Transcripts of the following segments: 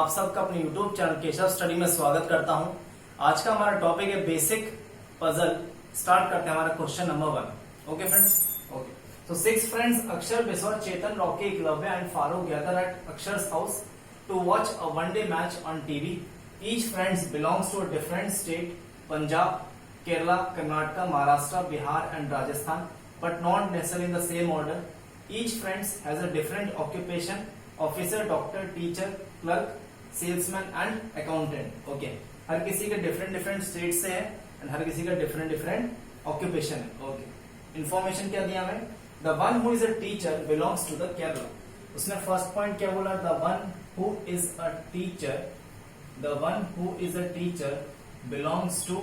आप सबका अपने YouTube चैनल केशव स्टडी में स्वागत करता हूं। आज का हमारा टॉपिक है बेसिक पजल। स्टार्ट करते हैं हमारा question number 1। Okay friends, okay. तो 6 friends Akshar, Biswa, Chetan, Rocky, Eklavya and Farooq gather at Akshar's house to watch a one day match on TV. Each friends belongs to a different state, Punjab, Kerala, Karnataka, Maharashtra, Bihar and Rajasthan, but not necessarily in the same order. Each friends has a different occupation: officer, doctor, teacher, clerk, salesman and accountant. Okay, हर किसी के different state से है and हर किसी का different occupation है। Okay, information क्या दिया हमें? The one who is a teacher belongs to the Kerala. उसने फर्स्ट पॉइंट क्या बोला? The one who is a teacher, the one who is a teacher belongs to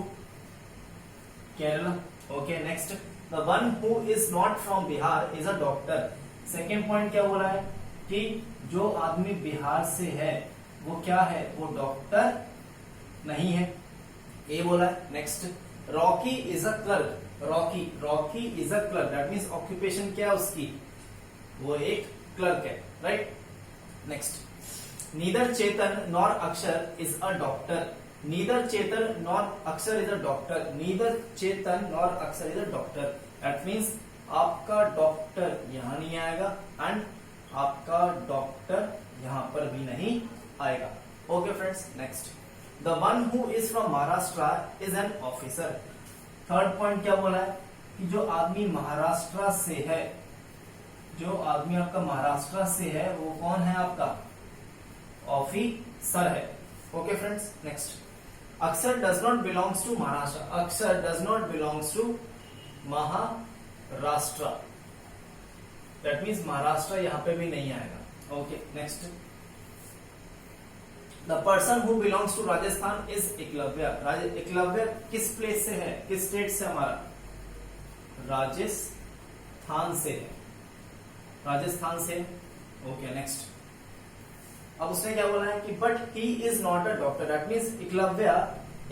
Kerala. Okay, next, the one who is not from Bihar is a doctor. Second point क्या बोला है कि जो आदमी बिहार से है वो क्या है? वो डॉक्टर नहीं है, ये बोला है। Next, Rocky is a clerk. Rocky is a clerk, that means occupation क्या है उसकी? वो एक क्लर्क है, right. Next, neither Chetan nor Akshar is a doctor. Neither Chetan nor Akshar is a doctor. Neither Chetan nor Akshar is a doctor, that means आपका doctor यहां नहीं आएगा एंड आपका डॉक्टर यहां पर भी नहीं आएगा। Okay friends, next, the one who is from Maharashtra is an officer. Third point क्या बोला है कि जो आदमी महाराष्ट्र से है, जो आदमी आपका महाराष्ट्र से है वो कौन है? आपका ऑफिसर है। Okay friends, next, Akshar does not belongs to Maharashtra. Akshar does not belongs to Maharashtra, that means Maharashtra यहां पे भी नहीं आएगा। Okay, next, the person who belongs to Rajasthan is Eklavya. Eklavya किस प्लेस से है? किस स्टेट से? हमारा राजस्थान से है, राजस्थान से। ओके, नेक्स्ट, अब उसने क्या बोला है कि but he is not a doctor, that means Eklavya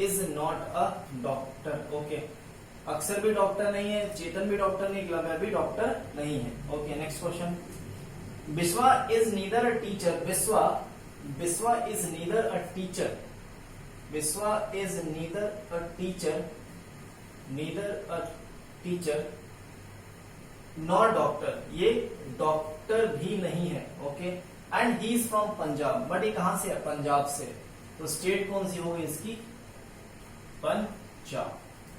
is not a doctor. Okay, अक्षर भी डॉक्टर नहीं है, चेतन भी डॉक्टर नहीं, एकलव्य भी डॉक्टर नहीं है। Okay, next question, Biswa is neither a teacher. Biswa is neither a teacher. Biswa is neither a teacher, nor doctor. ये डॉक्टर भी नहीं है। Okay, and he is from Punjab, but ये कहां से है? पंजाब से। तो स्टेट कौन सी होगी इसकी? Punjab.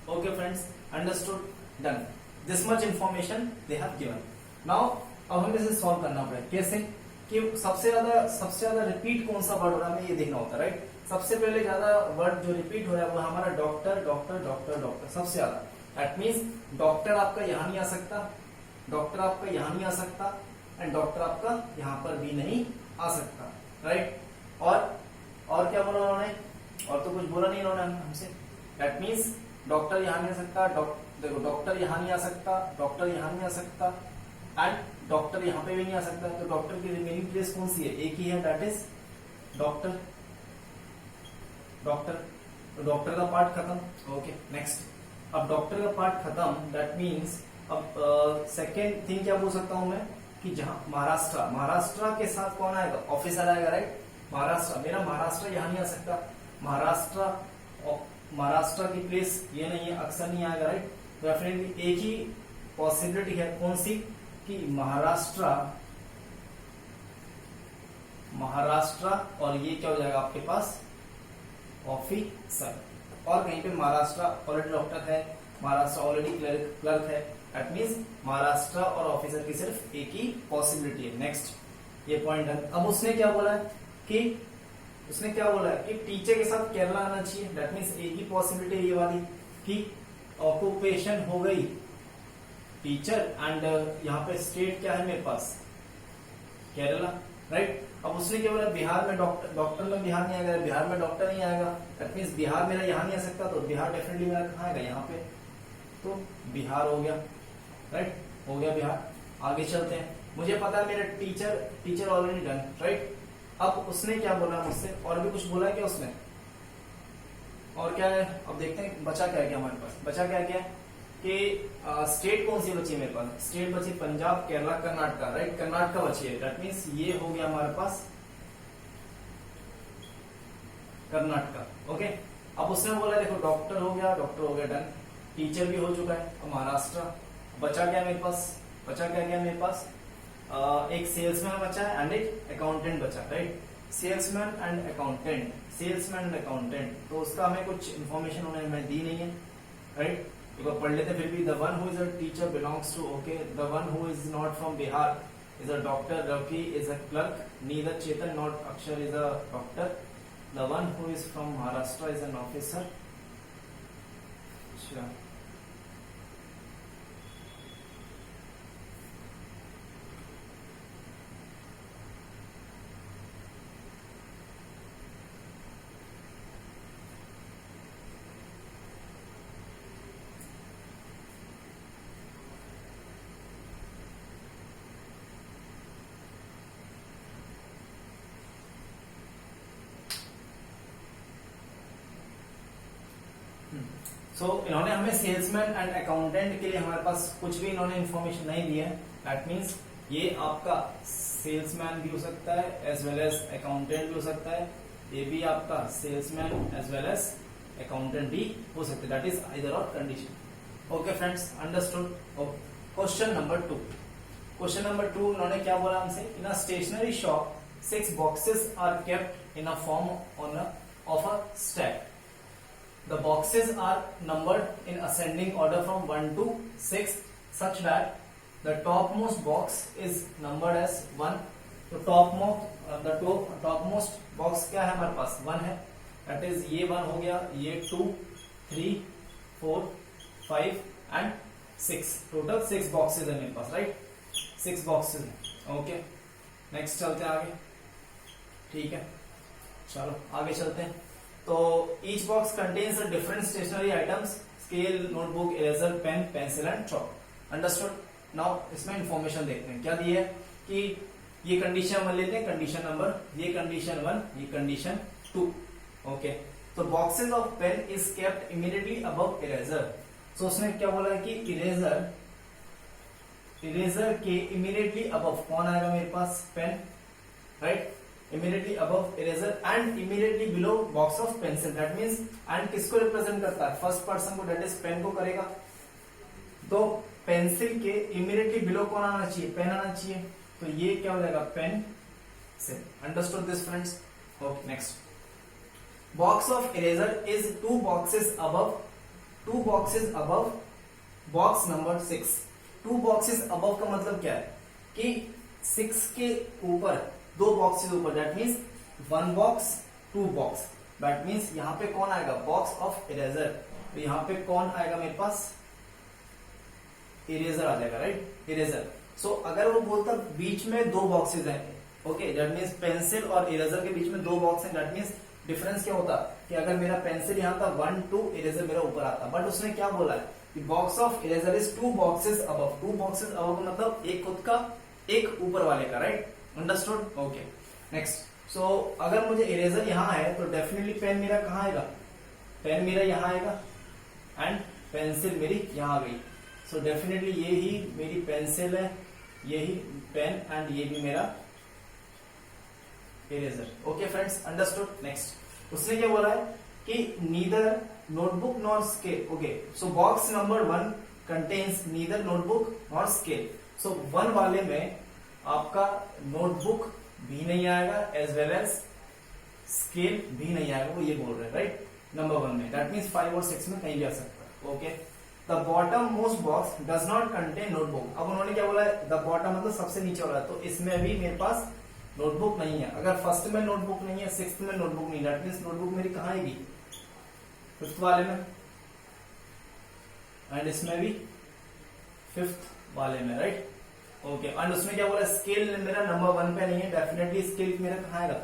Okay friends, understood, done. This much information they have given. Now अब हमें इसे सॉल्व करना पड़ेगा। कैसे? कि सबसे ज्यादा रिपीट कौन सा वर्ड हो रहा है हमें ये देखना होता है, राइट। सबसे पहले ज्यादा वर्ड जो रिपीट हो रहा है वो हमारा डॉक्टर, डॉक्टर, डॉक्टर, डॉक्टर, सबसे ज्यादा। दैट मीन्स डॉक्टर आपका यहां नहीं आ सकता, डॉक्टर आपका यहां नहीं आ सकता एंड डॉक्टर आपका यहां पर भी नहीं आ सकता, राइट। और क्या बोला उन्होंने? और तो कुछ बोला नहीं उन्होंने हमसे। दैट मीन्स डॉक्टर यहां नहीं आ सकता, देखो डॉक्टर यहां नहीं आ सकता, डॉक्टर यहां नहीं आ सकता एंड डॉक्टर यहां पे भी नहीं आ सकता। तो डॉक्टर की रिमेनिंग प्लेस कौन सी है? एक ही है, दैट इज डॉक्टर। तो डॉक्टर का पार्ट खत्म। ओके, नेक्स्ट, अब डॉक्टर का पार्ट खत्म, दैट मीन्स अब सेकेंड थिंग क्या बोल सकता हूं मैं कि जहां महाराष्ट्र के साथ कौन आएगा? ऑफिसर आएगा, राइट। मेरा महाराष्ट्र यहां नहीं आ सकता, महाराष्ट्र की प्लेस ये नहीं है, अक्सर नहीं आएगा, राइट। डेफिनेटली एक ही पॉसिबिलिटी है, कौन सी? कि महाराष्ट्र और ये क्या हो जाएगा आपके पास? ऑफिसर। और कहीं पे महाराष्ट्र ऑलरेडी डॉक्टर है, महाराष्ट्र ऑलरेडी क्लर्क है, दैट मीन्स महाराष्ट्र और ऑफिसर की सिर्फ एक ही पॉसिबिलिटी है। नेक्स्ट, ये पॉइंट है। अब उसने क्या बोला है कि टीचर के साथ केरला आना चाहिए, दैट मीन्स एक ही पॉसिबिलिटी ये वाली कि ऑक्यूपेशन हो गई टीचर एंड यहाँ पे स्टेट क्या है मेरे पास? केरला, राइट। अब उसने क्या बोला? बिहार में डॉक्टर में बिहार नहीं आएगा, बिहार में डॉक्टर नहीं आएगा, दैट मीन्स बिहार मेरा यहाँ नहीं आ सकता, तो बिहार डेफिनेटली मेरा कहाँ आएगा? यहाँ पे। तो बिहार हो गया, राइट, हो गया बिहार। आगे चलते हैं। मुझे पता है मेरा टीचर ऑलरेडी डन, राइट। अब उसने क्या बोला मुझसे? और भी कुछ बोला है क्या उसने? और क्या है? अब देखते हैं बचा क्या है, क्या हमारे पास बचा क्या है कि स्टेट कौन सी बची है मेरे पास? स्टेट बची पंजाब, केरला, कर्नाटका, राइट। कर्नाटका बची है, दैट मीन्स ये हो गया हमारे पास कर्नाटका। ओके, अब उसने बोला देखो डॉक्टर हो गया डन, टीचर भी हो चुका है, अब महाराष्ट्र बचा क्या मेरे पास, बचा क्या क्या मेरे पास, एक सेल्समैन बचा है एंड एक अकाउंटेंट बचा, राइट। सेल्समैन एंड अकाउंटेंट, तो उसका हमें कुछ इन्फॉर्मेशन उन्होंने हमें दी नहीं है, राइट। एक बार पढ़ लेते फिर भी। The one who is a teacher belongs to, okay, the one who is not from Bihar is a doctor, Ravi is a clerk, neither Chetan nor Akshar is a doctor, the one who is from Maharashtra is an officer. Sure. इन्होंने हमें salesman and accountant के लिए हमारे पास कुछ भी इन्होंने information नहीं दी है। दैट मीन्स ये आपका सेल्समैन भी हो सकता है एज वेल एज अकाउंटेंट भी हो सकता है, ये भी आपका salesman as well as accountant भी हो सकता है। That is either or condition. Okay friends, understood. Okay, question number 2 उन्होंने क्या बोला हमसे, in a stationery shop 6 boxes are kept in a form of a stack. The boxes are numbered in ascending order from 1 to 6 such that the topmost box is numbered as 1. तो topmost box क्या है हमारे पास, 1 है। That is ये 1 हो गया, ये 2, 3, 4, 5 and 6, total 6 boxes है मेरे पास, राइट। 6 boxes है। ओके, नेक्स्ट चलते हैं आगे, ठीक है, चलो आगे चलते हैं। तो each box contains different stationery items, scale, notebook, eraser, pen, pencil and chalk. Understood. Now इसमें इंफॉर्मेशन देखते हैं क्या दी है, कि ये कंडीशन 1 लेते हैं, कंडीशन नंबर, ये कंडीशन 1, ये कंडीशन 2। ओके, तो boxes of pen is kept immediately above eraser. So उसने क्या बोला है कि इरेजर के इमीडिएटली अबव कौन आएगा मेरे पास, pen, right. Immediately above eraser and immediately below box of pencil. That means and किसको रिप्रेजेंट करता है, फर्स्ट पर्सन को, दैट इज पेन को करेगा। तो पेंसिल के इमीडिएटली बिलो कौन आना चाहिए, पेन आना चाहिए। तो ये क्या हो जाएगा, पेन से। Understood this friends. Okay, next. Box of eraser is 2 boxes above box number 6। 2 boxes above का मतलब क्या है, कि 6 के ऊपर 2 boxes ऊपर, that means 1 box 2 box। That means यहां पे कौन आएगा, बॉक्स ऑफ इरेजर। तो यहां पे कौन आएगा मेरे पास, इरेजर आ जाएगा, राइट, इरेजर। सो अगर वो बोलता बीच में 2 boxes हैं, ओके, दैट मीन्स पेंसिल और इरेजर के बीच में 2 box हैं, दैट मीन्स डिफरेंस क्या होता कि अगर मेरा पेंसिल यहां था 1 2, इरेजर मेरा ऊपर आता। बट उसने क्या बोला है कि box of eraser is 2 boxes above। 2 boxes above मतलब एक खुद का, एक ऊपर वाले का, right. Understood. Okay, next. So अगर मुझे इरेजर यहां है तो डेफिनेटली पेन मेरा कहां आएगा, पेन मेरा यहां आएगा एंड पेंसिल मेरी यहां आ गई। सो डेफिनेटली ये ही मेरी पेंसिल है, ये ही पेन एंड ये भी मेरा eraser. Okay friends, understood. Next, उसने क्या बोला है कि neither notebook nor scale. Okay, so box number 1 contains neither notebook nor scale. So 1 वाले में आपका नोटबुक भी नहीं आएगा एज वेल एज स्केल भी नहीं आएगा, वो ये बोल रहे हैं, राइट, नंबर 1 में। दैट मीन्स 5 और 6 में कहीं भी आ सकता है। Okay, the bottom most box does not contain notebook. अब उन्होंने क्या बोला है, द बॉटम मतलब सबसे नीचे वाला, तो इसमें भी मेरे पास नोटबुक नहीं है। अगर फर्स्ट में नोटबुक नहीं है, 6th में नोटबुक नहीं, दैट मीन्स नोटबुक मेरी कहां आएगी, 5th वाले में, एंड इसमें भी 5th वाले में, राइट। ओके, एंड उसमें क्या बोला, स्केल मेरा नंबर 1 पे नहीं है, डेफिनेटली स्केल मेरा कहां आएगा,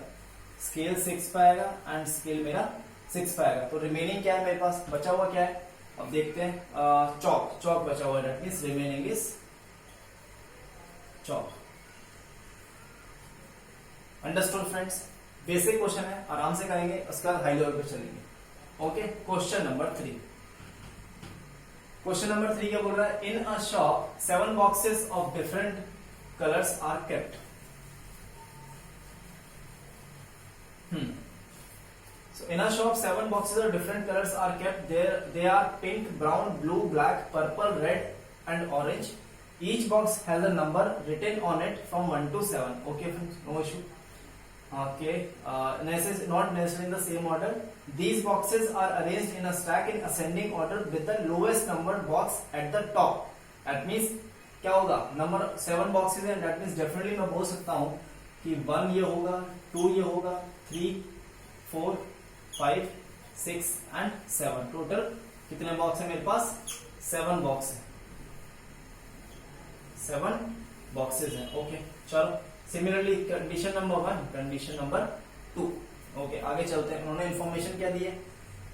स्केल 6 पे आएगा एंड स्केल मेरा 6 पे आएगा। तो रिमेनिंग क्या है मेरे पास, बचा हुआ क्या है, अब देखते हैं। चौक बचा हुआ है, that means remaining is Chowk. Understood friends, basic question है, आराम से करेंगे, उसके बाद हाई लेवल पे चलेंगे। Okay, question number 3। Question number 3 क्या बोल रहा है, in a shop 7 boxes of different colours are kept. So in a shop, 7 boxes of different colors are kept. There they are pink, brown, blue, black, purple, red, and orange. Each box has a number written on it from 1 to 7. Okay, friends, no issue. Okay, not necessarily in the same order. These boxes are arranged in a stack in ascending order with the lowest numbered box at the top. That means क्या होगा, number 7 boxes है, that means definitely मैं बोल सकता हूँ कि 1 ये होगा, 2 ये होगा, 3, 4, 5, 6 and 7. टोटल कितने बॉक्स है मेरे पास? 7 बॉक्स है, 7 बॉक्सेस हैं. ओके, चलो similarly condition number 1, condition number 2. Okay, आगे चलते हैं. उन्होंने इन्फॉर्मेशन क्या दी है?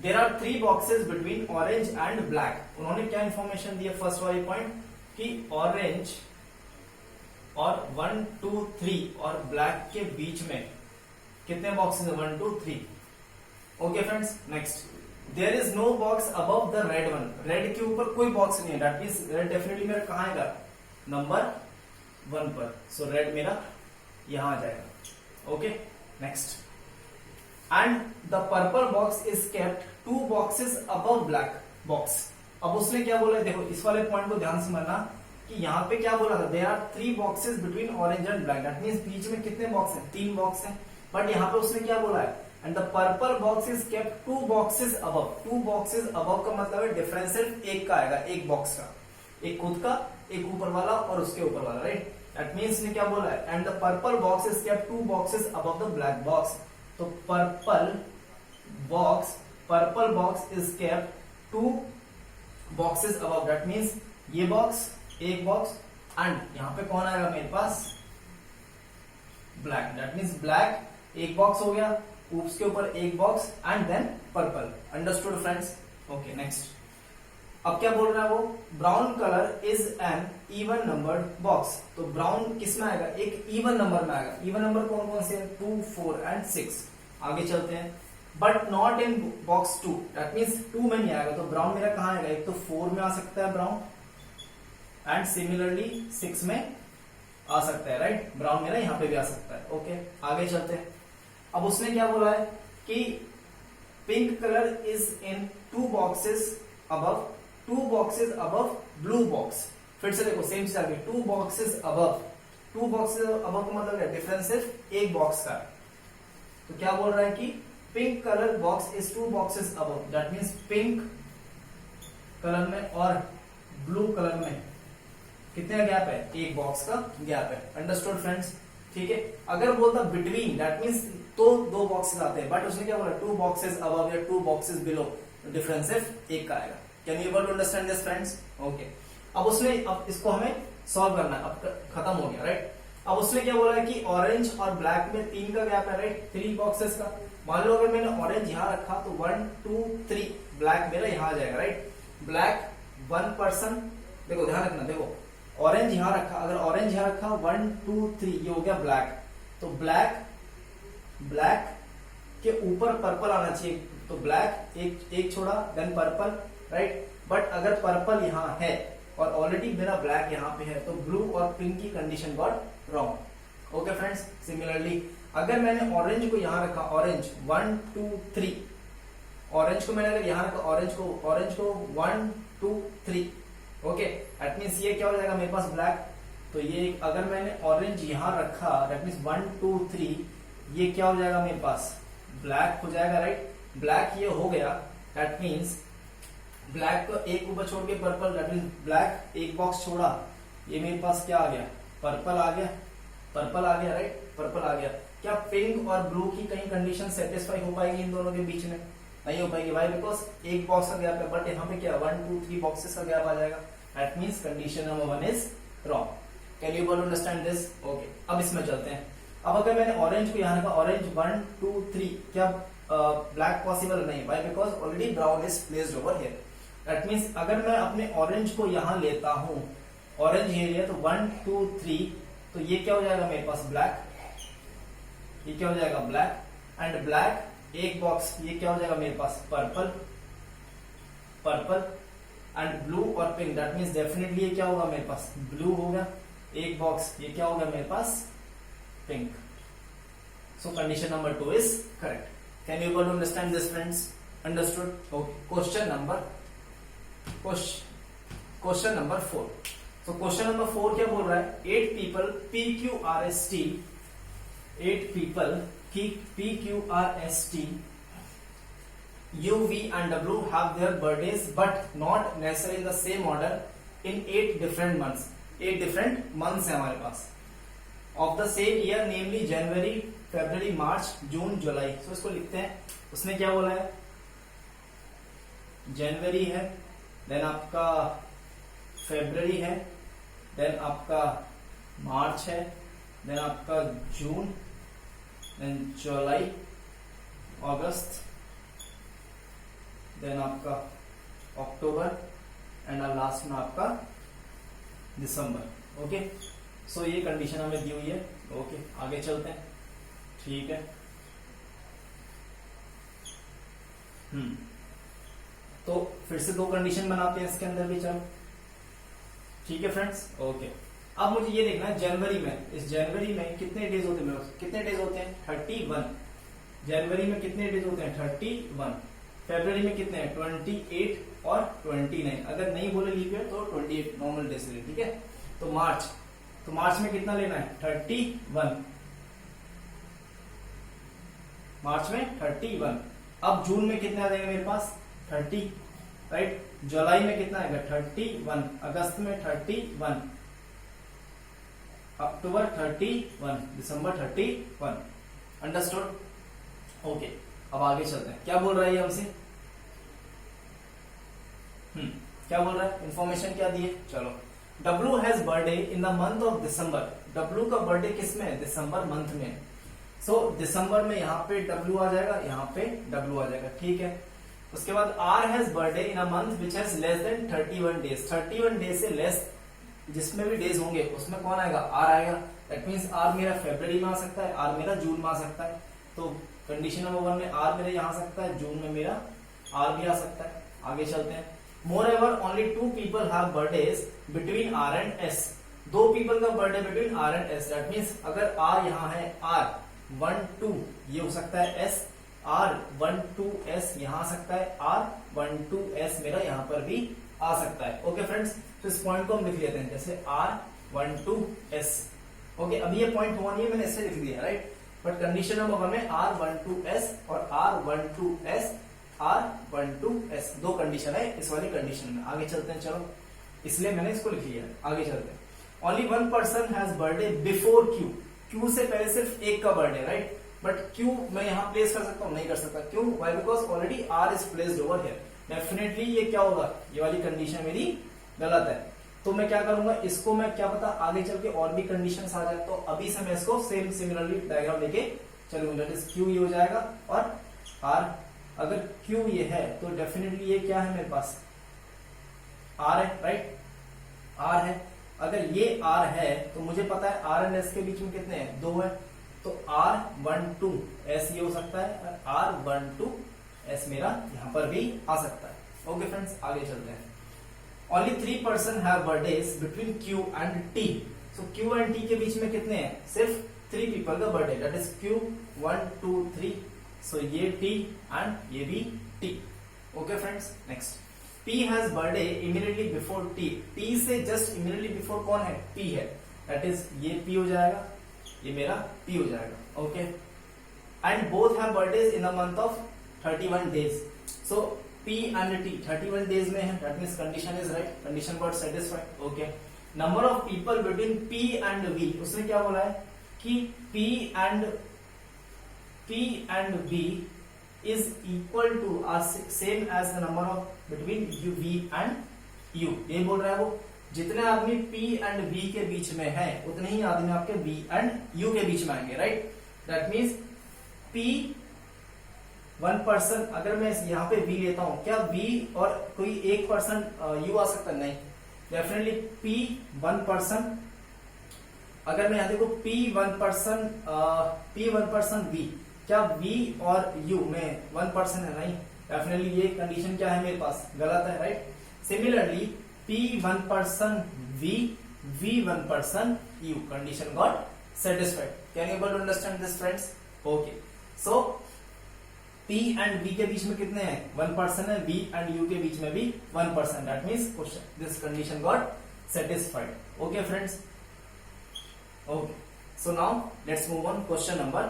There are 3 boxes between orange and black. उन्होंने क्या इन्फॉर्मेशन दी है? फर्स्ट वाली पॉइंट कि ऑरेंज और 1, 2, 3 और ब्लैक के बीच में कितने बॉक्सेस हैं? 1, 2, 3. Okay friends, next. There is no box above the red one. Red के ऊपर कोई बॉक्स नहीं है. दैट मींस रेड डेफिनेटली मेरा कहां आएगा? नंबर 1 पर. सो रेड मेरा यहां आ जाएगा. Okay, next. And the purple box is kept 2 boxes above black box. अब उसने क्या बोला है? देखो इस वाले पॉइंट को ध्यान से समझना कि यहाँ पे क्या बोला था? There are 3 boxes between orange and black. That means बीच में कितने बॉक्स हैं? 3 बॉक्स हैं. बट यहाँ पे उसने क्या बोला है? And the purple box is kept 2 boxes above. 2 boxes above का मतलब है डिफरेंस सिर्फ एक का आएगा, एक बॉक्स का, एक खुद का, एक ऊपर वाला और उसके ऊपर वाला, राइट? दैट मींस ने क्या बोला है? And the purple box is kept 2 boxes above the black box. तो purple box is kept 2 boxes above. That means ये बॉक्स, एक बॉक्स, एंड यहां पे कौन आएगा मेरे पास? ब्लैक. दैट मींस ब्लैक एक बॉक्स हो गया, उसके ऊपर एक box and then purple. Understood friends? Okay, next. अब क्या बोल रहा है वो? Brown colour is an even numbered box. तो ब्राउन किस में आएगा? एक इवन नंबर में आएगा. इवन नंबर कौन कौन से हैं? 2, 4 एंड 6. आगे चलते हैं. But not in box 2. That means 2 में नहीं आएगा. तो ब्राउन मेरा कहां आएगा? एक तो 4 में आ सकता है ब्राउन, एंड सिमिलरली 6 में आ सकता है, राइट? ब्राउन मेरा यहां पे भी आ सकता है. ओके, आगे चलते हैं. अब उसने क्या बोला है कि pink colour is in 2 boxes above, 2 boxes above blue box. फिर से देखो सेम चीज आ गई. 2 बॉक्सेस अबव. 2 बॉक्सेस अबव का मतलब है डिफरेंस सिर्फ एक बॉक्स का. तो क्या बोल रहा है कि pink colour box is 2 boxes above. That means pink colour में और ब्लू कलर में कितने गैप है? एक बॉक्स का गैप है. Understood friends? ठीक है. अगर बोलता बिटवीन, दैट मींस तो 2 बॉक्सेस आते हैं. बट उसने क्या बोला? 2 बॉक्सेस अबव या 2 बॉक्सेस बिलो. डिफरेंस सिर्फ एक का आएगा. Can you able to understand this friends? Okay. अब इसको हमें सॉल्व करना है. अब खत्म हो गया, राइट? अब उसने क्या बोला है कि ऑरेंज और ब्लैक में 3 का गैप है, राइट? 3 बॉक्सेस का. मान लो अगर मैंने ऑरेंज यहां रखा तो 1, 2, 3 ब्लैक मेरा यहां आ जाएगा, राइट? ब्लैक 1%. देखो ध्यान रखना, देखो ऑरेंज यहां रखा, अगर ऑरेंज यहां रखा 1, 2, 3 ये हो गया ब्लैक. तो ब्लैक के ऊपर पर्पल आना चाहिए. तो ब्लैक एक छोड़ा, देन पर्पल, राइट? बट अगर पर्पल यहां है और ऑलरेडी मेरा ब्लैक यहां पे है तो ब्लू और पिंक की condition got wrong. Okay friends? Similarly अगर मैंने ऑरेंज को यहां रखा, ऑरेंज 1, 2, 3, ऑरेंज को मैंने अगर यहां रखा, ऑरेंज को 1, 2, 3. ओके, दैट मींस ये क्या हो जाएगा मेरे पास? ब्लैक. तो ये अगर मैंने ऑरेंज यहां रखा, दैट मींस 1, 2, 3, ये क्या हो जाएगा मेरे पास? ब्लैक हो जाएगा, राइट? ब्लैक ये हो गया. दैट मींस ब्लैक को एक ऊपर छोड़ के पर्पल, दैट मींस ब्लैक एक बॉक्स छोड़ा, ये मेरे पास क्या आ गया? पर्पल आ गया. राइट? पर्पल आ गया. क्या पिंक और ब्लू की कहीं कंडीशन सेटिस्फाई हो पाएगी इन दोनों के बीच में? नहीं हो पाएगी. वाई? बिकॉज एक बॉक्स का गैप है. बट यहाँ पे क्या 1, 2, 3 बॉक्सेस का गैप आ जाएगा. That means condition number 1 is wrong. Can you able understand this? Okay, अब इसमें चलते हैं. अब अगर मैंने ऑरेंज को यहाँ रखा, ऑरेंज 1, 2, 3, क्या ब्लैक पॉसिबल नहीं? Why? Because already brown is placed over here. That means अगर मैं अपने ऑरेंज को यहां लेता हूं, ऑरेंज ये लिया तो 1, 2, 3, तो ये क्या हो जाएगा मेरे पास? ब्लैक. ये क्या हो जाएगा? ब्लैक. एंड ब्लैक एक बॉक्स, ये क्या हो जाएगा मेरे पास? पर्पल. एंड ब्लू और पिंक, दैट मींस डेफिनेटली ये क्या होगा मेरे पास? ब्लू होगा. एक बॉक्स, ये क्या होगा मेरे पास? Pink. So condition number 2 is correct. Can you able to understand this, friends? Understood? Okay. Question number 4. So question number 4 क्या बोल रहा है? 8 people PQRST, 8 people PQRST, U, V and W have their birthdays but not necessarily in the same order in 8 different months. 8 different months है हमारे पास of the same year, namely January, February, March, June, July. So इसको लिखते हैं. उसने क्या बोला है? जनवरी है, देन आपका फेब्रवरी है, देन आपका मार्च है, देन आपका जून, देन जुलाई, अगस्त, देन आपका अक्टूबर एंड लास्ट में आपका दिसंबर. ओके, सो ये कंडीशन हमें दी हुई है. ओके, आगे चलते हैं. ठीक है. तो फिर से 2 कंडीशन बनाते हैं इसके अंदर भी. चलो ठीक है फ्रेंड्स. ओके, अब मुझे ये देखना है जनवरी में, इस जनवरी में कितने डेज होते हैं? कितने डेज होते हैं? 31. जनवरी में कितने डेज होते हैं? 31. फरवरी में कितने हैं? 28 और 29. अगर नहीं बोले लीप ईयर तो 28 नॉर्मल डेज ले. ठीक है. तो मार्च में कितना लेना है? 31. मार्च में 31. अब जून में कितना आ जाएगा मेरे पास? 30. राइट. जुलाई में कितना आएगा? 31. अगस्त में 31. अक्टूबर 31. दिसंबर 31. अंडरस्टूड? ओके, अब आगे चलते हैं. क्या बोल रहा है ये हमसे? क्या बोल रहा है? इंफॉर्मेशन क्या दी है? चलो. W has birthday in the month of December. W का बर्थडे किस में है? दिसंबर मंथ में. सो दिसंबर में यहाँ पे W आ जाएगा, यहाँ पे W आ जाएगा. ठीक है. उसके बाद R has birthday in a month which has less than 31 days. 31 days से लेस जिसमें भी डेज होंगे उसमें कौन आएगा? R आएगा. दैट मींस R मेरा फरवरी में आ सकता है, R मेरा जून में आ सकता है. तो कंडीशन नंबर 1 में R मेरे यहाँ आ सकता है, जून में मेरा R भी आ सकता है. आगे चलते हैं. Moreover, only 2 people have birthdays between R and S. 2 people का birthday between R and S. That means अगर R यहाँ है, R12 ये हो सकता है S, R12S यहाँ आ सकता है, R12S मेरा यहाँ पर भी आ सकता है. ओके फ्रेंड्स, तो इस पॉइंट को हम लिख लेते हैं जैसे R12S. ओके, अभी ये पॉइंट हुआ नहीं है, मैंने ऐसे लिख दिया. राइट. बट कंडीशन नंबर 1 में R12S और R12S, R12S 2 कंडीशन है इस वाली कंडीशन में. आगे चलते हैं. चलो, इसलिए मैंने इसको लिख लिया. आगे चलते हैं. Only 1 person has birthday before Q. Q से पहले सिर्फ एक का बर्थडे. राइट. बट Q मैं यहाँ प्लेस कर सकता हूँ? नहीं कर सकता. क्यों? Why? Because already R is placed over here. Definitely ये क्या होगा? ये वाली कंडीशन मेरी गलत है. तो मैं क्या करूंगा? इसको मैं क्या पता आगे चल के और भी कंडीशंस आ जाए, तो अभी से मैं इसको सेम सिमिलरली डायग्राम लेके चलूंगा. Q ये हो जाएगा और R. अगर Q ये है तो डेफिनेटली ये क्या है मेरे पास? R है. राइट. R है. अगर ये R है तो मुझे पता है R एंड S के बीच में कितने हैं? 2 है. तो R12S ये हो सकता है और R12S मेरा यहां पर भी आ सकता है. ओके फ्रेंड्स, आगे चलते हैं. Only 3 person have birthdays between Q and T. So Q and T के बीच में कितने हैं? सिर्फ 3 पीपल का बर्थडे. That is Q 1 2 3. सो ये T एंड ये भी T. Okay friends, next. P has birthday immediately before T. T से जस्ट इमीडिएटली बिफोर कौन है? P है. दैट इज ये P हो जाएगा, ये मेरा P हो जाएगा. Okay. And both have birthdays in a month of 31 days. So P and T 31 days में है. That means condition is right. Condition got satisfied. Okay. Number of people between P and V. उसने क्या बोला है कि P and V is equal to or same as the number of between V and U. ये बोल रहा है वो जितने आदमी P and V के बीच में है उतने ही आदमी आपके V and U के बीच में आएंगे. Right. That means P 1 person. अगर मैं यहाँ पे V लेता हूं, क्या V और कोई एक पर्सन U आ सकता? नहीं. Definitely P 1 person. अगर मैं यहाँ देखो P 1 पर्सन V, क्या V और U में 1 पर्सन है? नहीं. डेफिनेटली ये कंडीशन क्या है मेरे पास? गलत है. Right. Similarly P 1 person V, V 1 person U. Condition got satisfied. Can you able to understand this friends? Okay. So P and V के बीच में कितने हैं 1 पर्सन है, B एंड U के बीच में भी 1 person, that means question this condition got satisfied. Okay friends, okay, so now let's move on question number